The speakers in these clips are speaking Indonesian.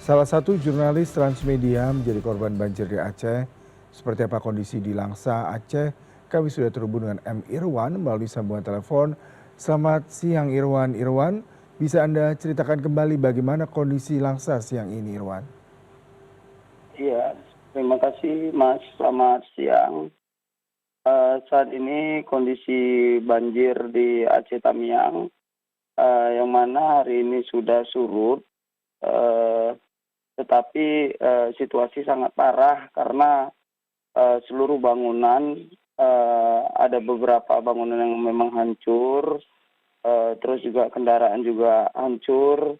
Salah satu jurnalis Transmedia menjadi korban banjir di Aceh. Seperti apa kondisi di Langsa, Aceh? Kami sudah terhubung dengan M. Irwan melalui sambungan telepon. Selamat siang Irwan. Irwan, bisa Anda ceritakan kembali bagaimana kondisi Langsa siang ini Irwan? Iya, terima kasih Mas. Selamat siang. Saat ini kondisi banjir di Aceh Tamiang, yang mana hari ini sudah surut, eh, tetapi situasi sangat parah karena seluruh bangunan, ada beberapa bangunan yang memang hancur, terus juga kendaraan juga hancur.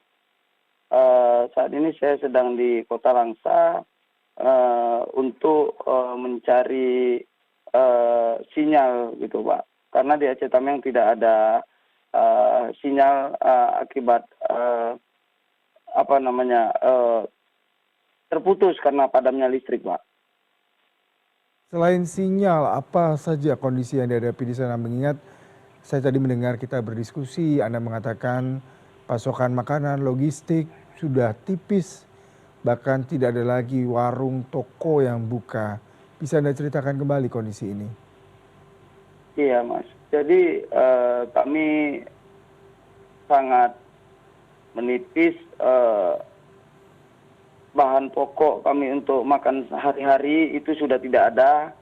Saat ini saya sedang di Kota Langsa untuk mencari sinyal gitu Pak. Karena di Aceh Tamiang tidak ada sinyal akibat apa namanya terputus karena padamnya listrik Pak. Selain sinyal, apa saja kondisi yang dihadapi di sana? Mengingat saya tadi mendengar kita berdiskusi, Anda mengatakan pasokan makanan, logistik sudah tipis, bahkan tidak ada lagi warung, toko yang buka. Bisa Anda ceritakan kembali kondisi ini? Iya Mas. Jadi kami sangat menipis bahan pokok kami untuk makan sehari-hari itu sudah tidak ada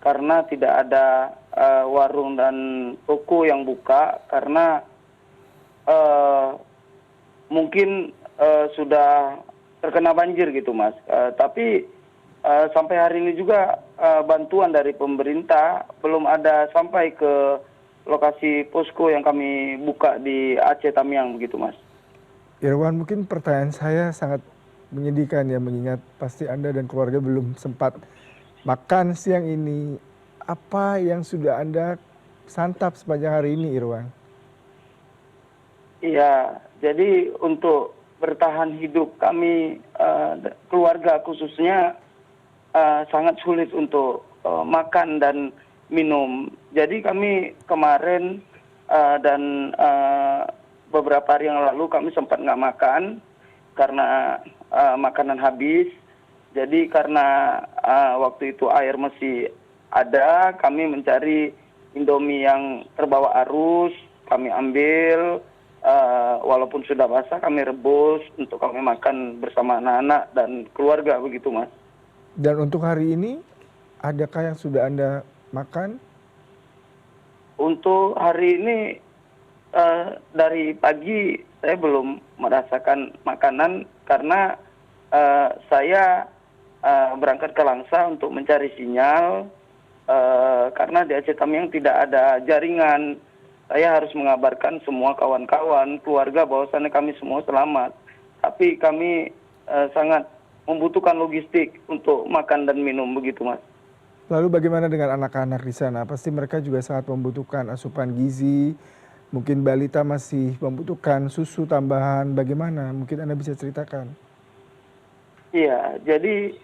karena tidak ada warung dan toko yang buka karena eh, mungkin sudah terkena banjir gitu Mas. Tapi sampai hari ini juga bantuan dari pemerintah belum ada sampai ke lokasi posko yang kami buka di Aceh Tamiang begitu Mas. Irwan, mungkin pertanyaan saya sangat menyedihkan ya, mengingat pasti Anda dan keluarga belum sempat makan siang ini. Apa yang sudah Anda santap sepanjang hari ini, Irwan? Iya, jadi untuk bertahan hidup kami keluarga khususnya sangat sulit untuk makan dan minum. Jadi kami kemarin dan beberapa hari yang lalu kami sempat nggak makan karena makanan habis. Jadi karena waktu itu air masih ada, kami mencari Indomie yang terbawa arus, kami ambil, walaupun sudah basah kami rebus untuk kami makan bersama anak-anak dan keluarga begitu Mas. Dan untuk hari ini, adakah yang sudah Anda makan? Untuk hari ini dari pagi saya belum merasakan makanan karena saya berangkat ke Langsa untuk mencari sinyal karena di Aceh Tamiang tidak ada jaringan. Saya harus mengabarkan semua kawan-kawan, keluarga bahwasannya kami semua selamat. Tapi kami sangat membutuhkan logistik untuk makan dan minum begitu Mas. Lalu bagaimana dengan anak-anak di sana? Pasti mereka juga sangat membutuhkan asupan gizi. Mungkin balita masih membutuhkan susu tambahan. Bagaimana? Mungkin Anda bisa ceritakan. Iya, jadi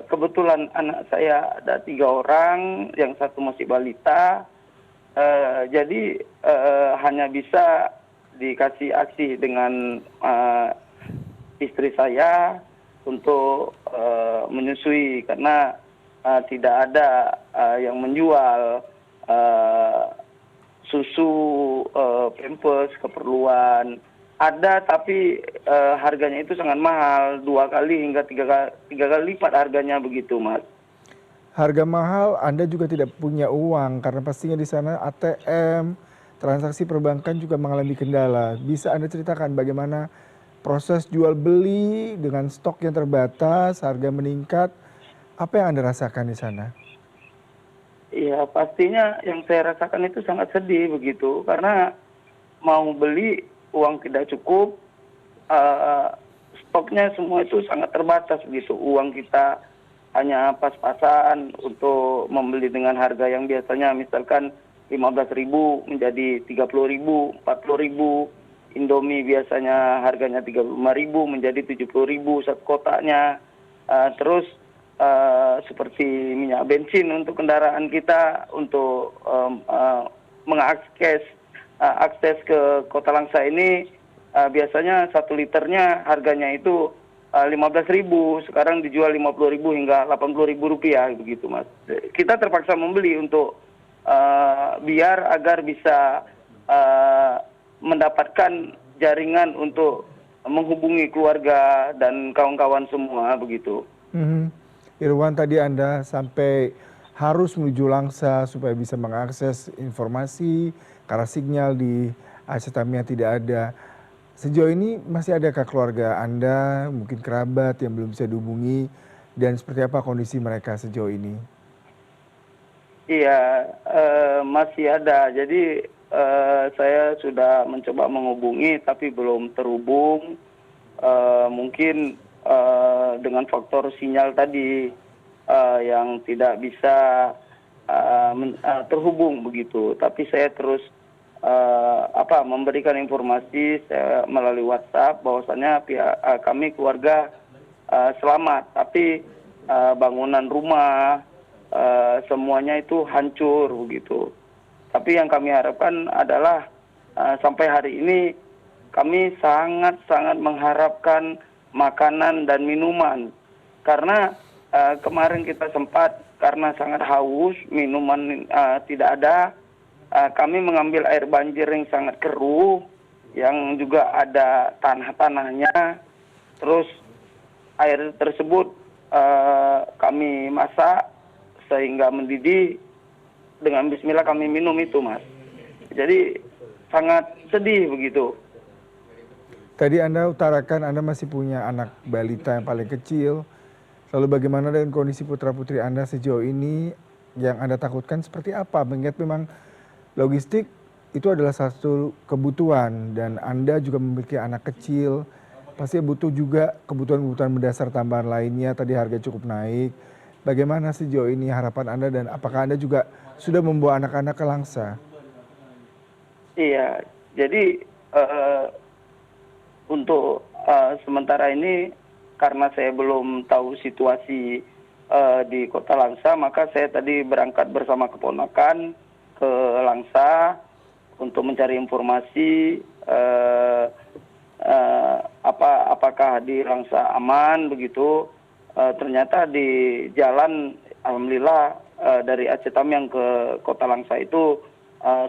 kebetulan anak saya ada 3 orang, yang satu masih balita. Jadi hanya bisa dikasih ASI dengan istri saya untuk menyusui karena tidak ada yang menjual susu, pampers, keperluan. Ada tapi harganya itu sangat mahal, 2 kali hingga tiga kali lipat harganya begitu Mas. Harga mahal, Anda juga tidak punya uang karena pastinya di sana ATM, transaksi perbankan juga mengalami kendala. Bisa Anda ceritakan bagaimana proses jual beli dengan stok yang terbatas, harga meningkat, apa yang Anda rasakan di sana? Iya, pastinya yang saya rasakan itu sangat sedih begitu karena mau beli uang tidak cukup, eh, stoknya semua itu sangat terbatas begitu. Uang kita hanya pas-pasan untuk membeli dengan harga yang biasanya misalkan 15.000 menjadi 30.000, 40.000. Indomie biasanya harganya 35.000 menjadi 70.000 satu kotaknya. Terus seperti minyak bensin untuk kendaraan kita untuk mengakses akses ke Kota Langsa ini biasanya 1 liternya harganya itu 15.000, sekarang dijual 50.000 hingga 80.000 rupiah begitu Mas. Kita terpaksa membeli untuk biar agar bisa mendapatkan jaringan untuk menghubungi keluarga dan kawan-kawan semua begitu. Mhm. Irwan, tadi Anda sampai harus menuju Langsa supaya bisa mengakses informasi karena sinyal di Aceh Tamiang tidak ada. Sejauh ini masih adakah keluarga Anda, mungkin kerabat yang belum bisa dihubungi, dan seperti apa kondisi mereka sejauh ini? Iya, masih ada. Jadi saya sudah mencoba menghubungi tapi belum terhubung. Mungkin dengan faktor sinyal tadi yang tidak bisa terhubung begitu. Tapi saya terus memberikan informasi saya melalui WhatsApp bahwasannya pihak kami keluarga selamat, tapi bangunan rumah semuanya itu hancur begitu. Tapi yang kami harapkan adalah sampai hari ini kami sangat-sangat mengharapkan makanan dan minuman. Karena kemarin kita sempat karena sangat haus, minuman tidak ada, kami mengambil air banjir yang sangat keruh, yang juga ada tanah-tanahnya. Terus air tersebut kami masak sehingga mendidih, dengan bismillah kami minum itu Mas. Jadi sangat sedih begitu. Tadi Anda utarakan Anda masih punya anak balita yang paling kecil. Lalu bagaimana dengan kondisi putra-putri Anda sejauh ini? Yang Anda takutkan seperti apa? Mengingat memang logistik itu adalah satu kebutuhan dan Anda juga memiliki anak kecil. Pasti butuh juga kebutuhan-kebutuhan mendasar tambahan lainnya. Tadi harga cukup naik. Bagaimana sejauh ini harapan Anda dan apakah Anda juga sudah membawa anak-anak ke Langsa? Iya, jadi untuk sementara ini karena saya belum tahu situasi di Kota Langsa, maka saya tadi berangkat bersama keponakan ke Langsa untuk mencari informasi apakah di Langsa aman begitu. Ternyata di jalan alhamdulillah dari Aceh Tamiang ke Kota Langsa itu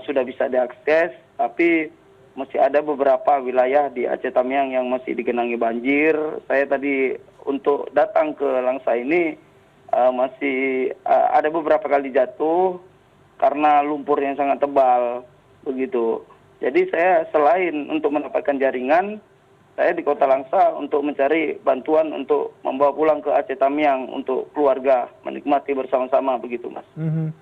sudah bisa diakses, tapi masih ada beberapa wilayah di Aceh Tamiang yang masih digenangi banjir. Saya tadi untuk datang ke Langsa ini masih ada beberapa kali jatuh karena lumpur yang sangat tebal begitu. Jadi saya selain untuk mendapatkan jaringan, saya di Kota Langsa untuk mencari bantuan untuk membawa pulang ke Aceh Tamiang untuk keluarga menikmati bersama-sama begitu Mas. Mhm.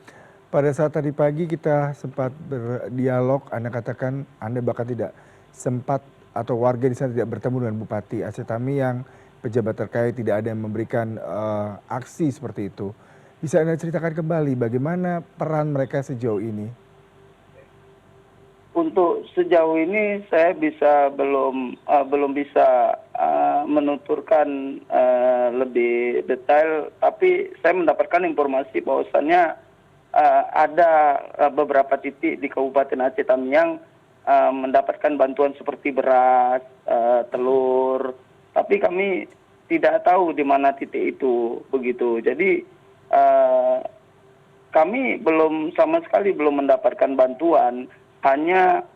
Pada saat tadi pagi kita sempat berdialog, Anda katakan Anda bahkan tidak sempat atau warga di sana tidak bertemu dengan Bupati Aceh Tamiang, pejabat terkait tidak ada yang memberikan aksi seperti itu. Bisa Anda ceritakan kembali bagaimana peran mereka sejauh ini? Untuk sejauh ini saya belum bisa menuturkan lebih detail, tapi saya mendapatkan informasi bahwasannya ada beberapa titik di Kabupaten Aceh Tamiang mendapatkan bantuan seperti beras, telur, tapi kami tidak tahu di mana titik itu begitu. Jadi kami sama sekali belum mendapatkan bantuan. Hanya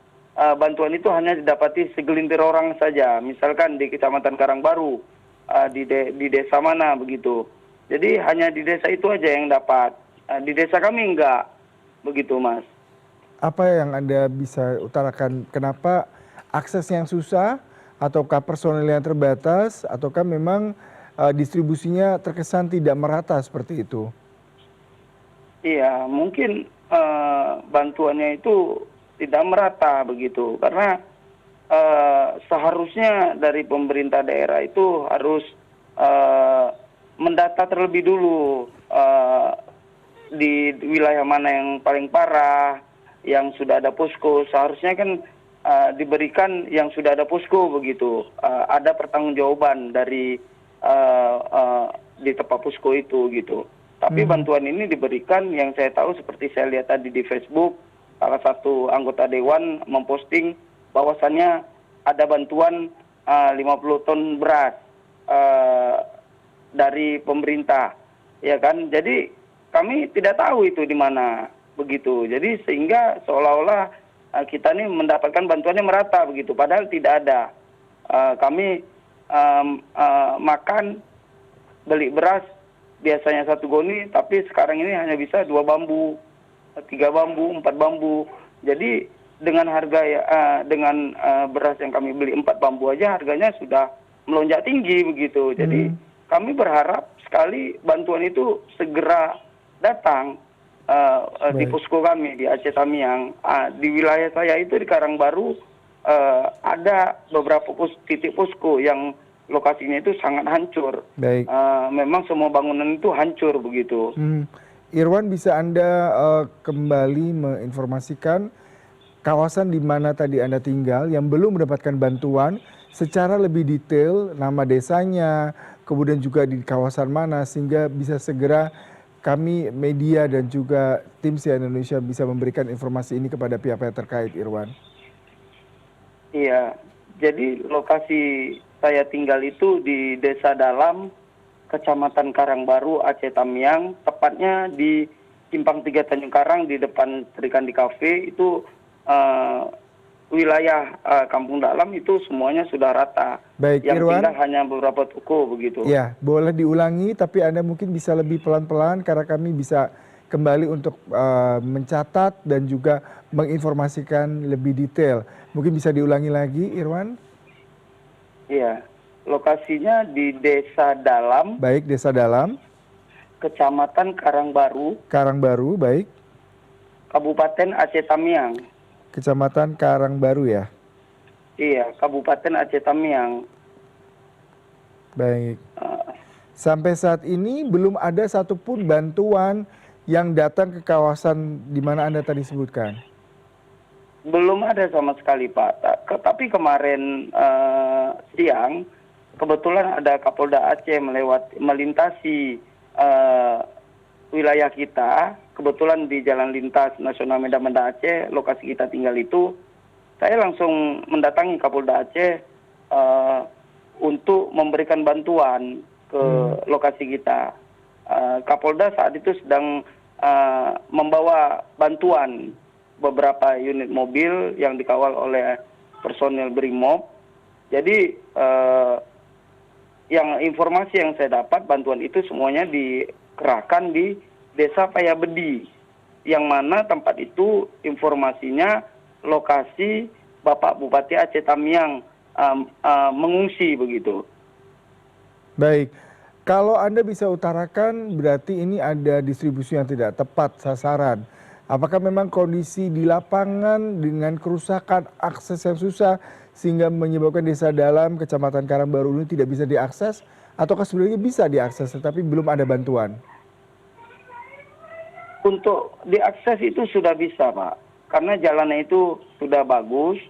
bantuan itu hanya didapati segelintir orang saja, misalkan di Kecamatan Karangbaru, di desa mana begitu. Jadi hanya di desa itu aja yang dapat, di desa kami enggak, begitu Mas. Apa yang Anda bisa utarakan kenapa akses yang susah, ataukah personil yang terbatas, ataukah memang distribusinya terkesan tidak merata seperti itu? Iya, mungkin bantuannya itu tidak merata begitu, karena seharusnya dari pemerintah daerah itu harus mendata terlebih dulu di wilayah mana yang paling parah, yang sudah ada posko. Seharusnya kan diberikan yang sudah ada posko begitu, ada pertanggungjawaban dari di tempat posko itu gitu. Tapi bantuan ini diberikan, yang saya tahu seperti saya lihat tadi di Facebook, salah satu anggota dewan memposting bahwasannya ada bantuan 50 ton beras. eh, dari pemerintah, ya kan? Jadi kami tidak tahu itu di mana begitu. Jadi sehingga seolah-olah kita ini mendapatkan bantuannya merata begitu, padahal tidak ada. Kami makan beli beras biasanya 1 goni, tapi sekarang ini hanya bisa 2 bambu, 3 bambu, 4 bambu. Jadi dengan harga dengan beras yang kami beli 4 bambu aja harganya sudah melonjak tinggi begitu. Jadi kami berharap sekali bantuan itu segera datang di posko kami di Aceh Tamiang. Di wilayah saya itu di Karangbaru ada beberapa titik posko yang lokasinya itu sangat hancur. Baik. Memang semua bangunan itu hancur begitu. Irwan, bisa Anda kembali menginformasikan kawasan di mana tadi Anda tinggal yang belum mendapatkan bantuan secara lebih detail, nama desanya, kemudian juga di kawasan mana, sehingga bisa segera kami media dan juga tim CNN Indonesia bisa memberikan informasi ini kepada pihak-pihak terkait, Irwan. Iya, jadi lokasi saya tinggal itu di Desa Dalam, Kecamatan Karangbaru, Aceh Tamiang, tepatnya di Simpang 3 Tanjung Karang di depan Serikandi Cafe. Itu wilayah Kampung Dalam itu semuanya sudah rata. Baik, Yang Irwan. tinggal hanya beberapa toko begitu. Ya, boleh diulangi, tapi Anda mungkin bisa lebih pelan-pelan karena kami bisa kembali untuk mencatat dan juga menginformasikan lebih detail. Mungkin bisa diulangi lagi, Irwan? Iya, lokasinya di Desa Dalam, Baik, Desa Dalam, Kecamatan Karangbaru, Karangbaru, baik. Kabupaten Aceh Tamiang. Kecamatan Karangbaru ya. Iya, Kabupaten Aceh Tamiang. Baik. Sampai saat ini belum ada satupun bantuan yang datang ke kawasan di mana Anda tadi sebutkan. Belum ada sama sekali, Pak. Tapi kemarin siang kebetulan ada Kapolda Aceh melintasi wilayah kita. Kebetulan di Jalan Lintas Nasional Medan Menda Aceh, lokasi kita tinggal itu, saya langsung mendatangi Kapolda Aceh untuk memberikan bantuan ke lokasi kita. Kapolda saat itu sedang membawa bantuan beberapa unit mobil yang dikawal oleh personel Brimob. Jadi yang informasi yang saya dapat, bantuan itu semuanya dikerahkan di Desa Payabedi, yang mana tempat itu informasinya lokasi Bapak Bupati Aceh Tamiang mengungsi begitu. Baik, kalau Anda bisa utarakan berarti ini ada distribusi yang tidak tepat sasaran. Apakah memang kondisi di lapangan dengan kerusakan akses yang susah sehingga menyebabkan Desa Dalam, Kecamatan Karangbaru ini tidak bisa diakses? Ataukah sebenarnya bisa diakses tetapi belum ada bantuan? Untuk diakses itu sudah bisa, Pak. Karena jalannya itu sudah bagus,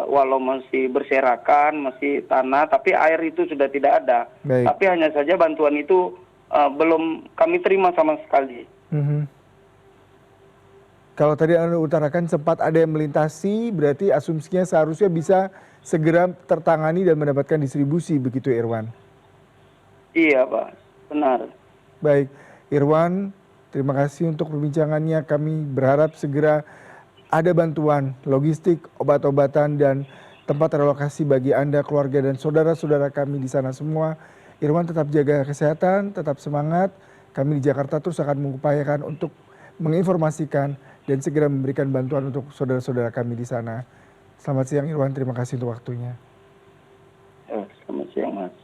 walau masih berserakan, masih tanah, tapi air itu sudah tidak ada. Baik. Tapi hanya saja bantuan itu belum kami terima sama sekali. Kalau tadi Anda utarakan sempat ada yang melintasi, berarti asumsinya seharusnya bisa segera tertangani dan mendapatkan distribusi, begitu Irwan? Iya, Pak. Benar. Baik, Irwan, terima kasih untuk perbincangannya. Kami berharap segera ada bantuan logistik, obat-obatan, dan tempat relokasi bagi Anda, keluarga, dan saudara-saudara kami di sana semua. Irwan, tetap jaga kesehatan, tetap semangat. Kami di Jakarta terus akan mengupayakan untuk menginformasikan dan segera memberikan bantuan untuk saudara-saudara kami di sana. Selamat siang Irwan, terima kasih untuk waktunya. Selamat siang, Mas.